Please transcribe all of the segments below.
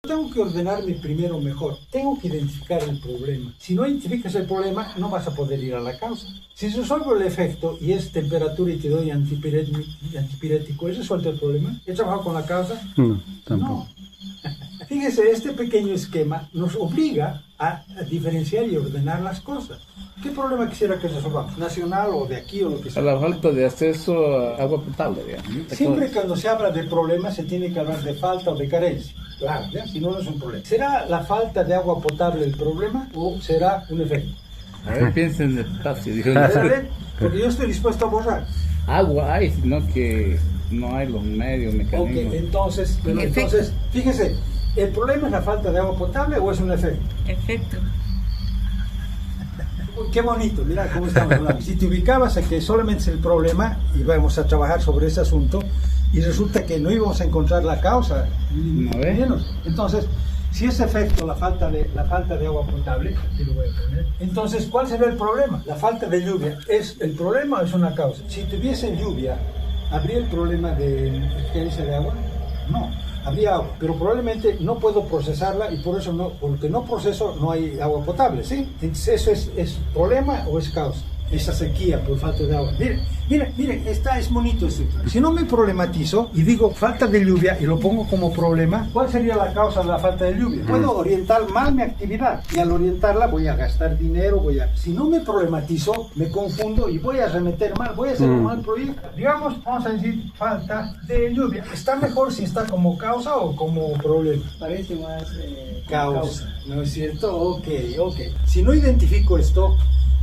Tengo que ordenarme primero mejor. Tengo que identificar el problema. Si no identificas el problema, no vas a poder ir a la causa. Si resuelvo el efecto y es temperatura y te doy antipirético, ¿es resuelto el problema? ¿He trabajado con la causa? No, tampoco. No. Fíjese, este pequeño esquema nos obliga a diferenciar y ordenar las cosas. ¿Qué problema quisiera que resolvamos? ¿Nacional o de aquí o lo que sea? A la falta de acceso a agua potable, digamos. Siempre cuando se habla de problemas se tiene que hablar de falta o de carencia. Claro, ¿ya? Si no, no es un problema. ¿Será la falta de agua potable el problema o será un efecto? A ver, piensen despacio. A ver, porque yo estoy dispuesto a borrar. Agua hay, sino que no hay los medios, mecanismos. Ok, entonces, fíjese, ¿el problema es la falta de agua potable o es un efecto? Efecto. Qué bonito, mira cómo estamos hablando. Si te ubicabas a que solamente es el problema y vamos a trabajar sobre ese asunto y resulta que no íbamos a encontrar la causa, No, menos. Entonces, si es efecto la falta de agua potable, aquí lo voy a poner, entonces, ¿cuál será el problema? La falta de lluvia, ¿es el problema o es una causa? Si tuviese lluvia, ¿habría el problema de carencia de agua? No, habría agua, pero probablemente no puedo procesarla y por eso no, porque no proceso no hay agua potable, ¿sí? Entonces, ¿eso es problema o es causa? Esa sequía por falta de agua. Miren, es bonito esto. Si no me problematizo y digo falta de lluvia y lo pongo como problema, ¿cuál sería la causa de la falta de lluvia? Puedo orientar mal mi actividad y al orientarla voy a gastar dinero, si no me problematizo, me confundo y voy a remeter mal, voy a hacer un mal proyecto. Digamos, vamos a decir falta de lluvia. ¿Está mejor si está como causa o como problema? Parece más Causa, ¿no es cierto? Ok. Si no identifico esto,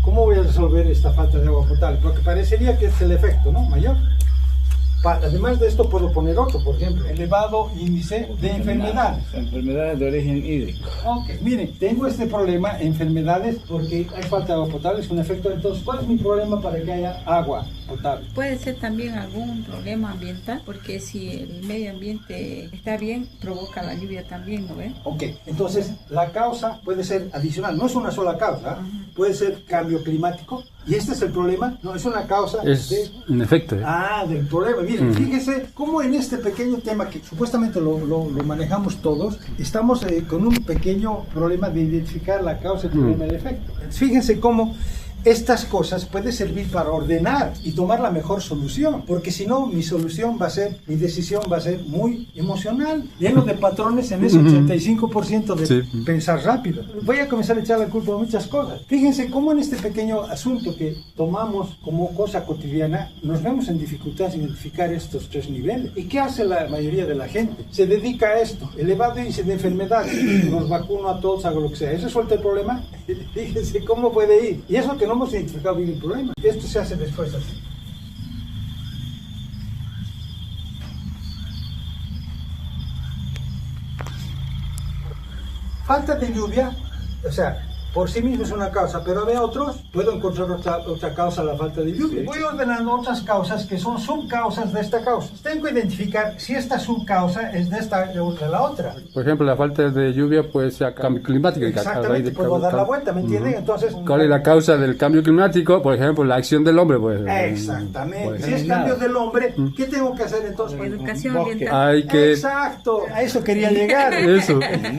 ¿cómo voy a resolver esta falta de agua potable? Porque parecería que es el efecto, ¿no? Mayor. Además de esto puedo poner otro, por ejemplo, elevado índice de enfermedades. Enfermedades de origen hídrico. Ok, miren, tengo este problema, enfermedades, porque hay falta de agua potable, es un efecto. Entonces, ¿cuál es mi problema para que haya agua potable? Puede ser también algún problema ambiental, porque si el medio ambiente está bien, provoca la lluvia también, ¿no ves? Ok, entonces la causa puede ser adicional, no es una sola causa, puede ser cambio climático, y este es el problema, no es una causa Es un efecto. del problema. Miren, fíjese cómo en este pequeño tema que supuestamente lo manejamos todos, estamos con un pequeño problema de identificar la causa, el problema y el efecto. Fíjense cómo estas cosas pueden servir para ordenar y tomar la mejor solución, porque si no, mi decisión va a ser muy emocional, lleno de patrones en ese 85% de pensar rápido. Voy a comenzar a echar la culpa a muchas cosas. Fíjense cómo en este pequeño asunto que tomamos como cosa cotidiana, nos vemos en dificultades en identificar estos tres niveles. ¿Y qué hace la mayoría de la gente? Se dedica a esto, elevado índice de enfermedades, nos vacuno a todos, hago lo que sea. ¿Eso resuelve el problema? Fíjense cómo puede ir. Y eso que no hemos identificado bien el problema. Esto se hace después así. Falta de lluvia, o sea, por sí mismo es una causa, pero había otros, puedo encontrar otra causa a la falta de lluvia. Voy ordenando otras causas que son subcausas de esta causa. Tengo que identificar si esta subcausa es de esta o de la otra. Por ejemplo, la falta de lluvia puede ser cambio climático. Exactamente, puedo dar la vuelta, ¿me entienden? Entonces, ¿cuál es la causa del cambio climático? Por ejemplo, la acción del hombre. Pues, exactamente. Si es cambio del hombre, ¿qué tengo que hacer entonces? Educación ambiental. Exacto, a eso quería llegar. A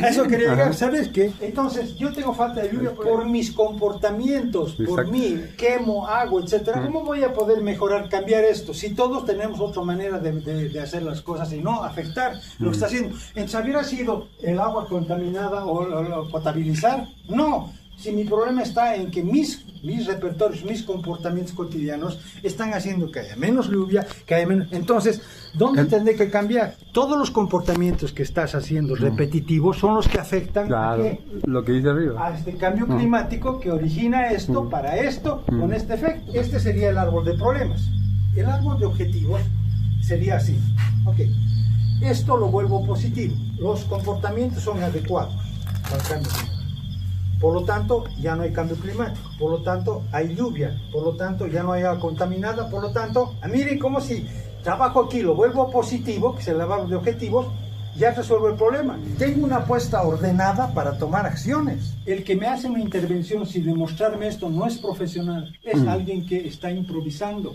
eso quería llegar. ¿Sabes qué? Entonces, yo tengo falta de lluvia por mis comportamientos, por mí, quemo, hago, etcétera. ¿Cómo voy a poder mejorar, cambiar esto? Si todos tenemos otra manera de hacer las cosas y no afectar lo que está haciendo. Entonces, ¿hubiera sido el agua contaminada o potabilizar? No. Si mi problema está en que mis repertorios, mis comportamientos cotidianos están haciendo que haya menos lluvia, que haya menos... Entonces, ¿dónde tendré que cambiar? Todos los comportamientos que estás haciendo repetitivos son los que afectan lo que dice arriba. A este cambio climático que origina esto, para esto, con este efecto. Este sería el árbol de problemas. El árbol de objetivos sería así. Ok. Esto lo vuelvo positivo. Los comportamientos son adecuados al cambio climático. Por lo tanto, ya no hay cambio climático, por lo tanto, hay lluvia, por lo tanto, ya no hay agua contaminada, por lo tanto, miren cómo si trabajo aquí, lo vuelvo positivo, que es el árbol de objetivos, ya resuelvo el problema. Tengo una apuesta ordenada para tomar acciones. El que me hace una intervención sin demostrarme esto no es profesional, es alguien que está improvisando.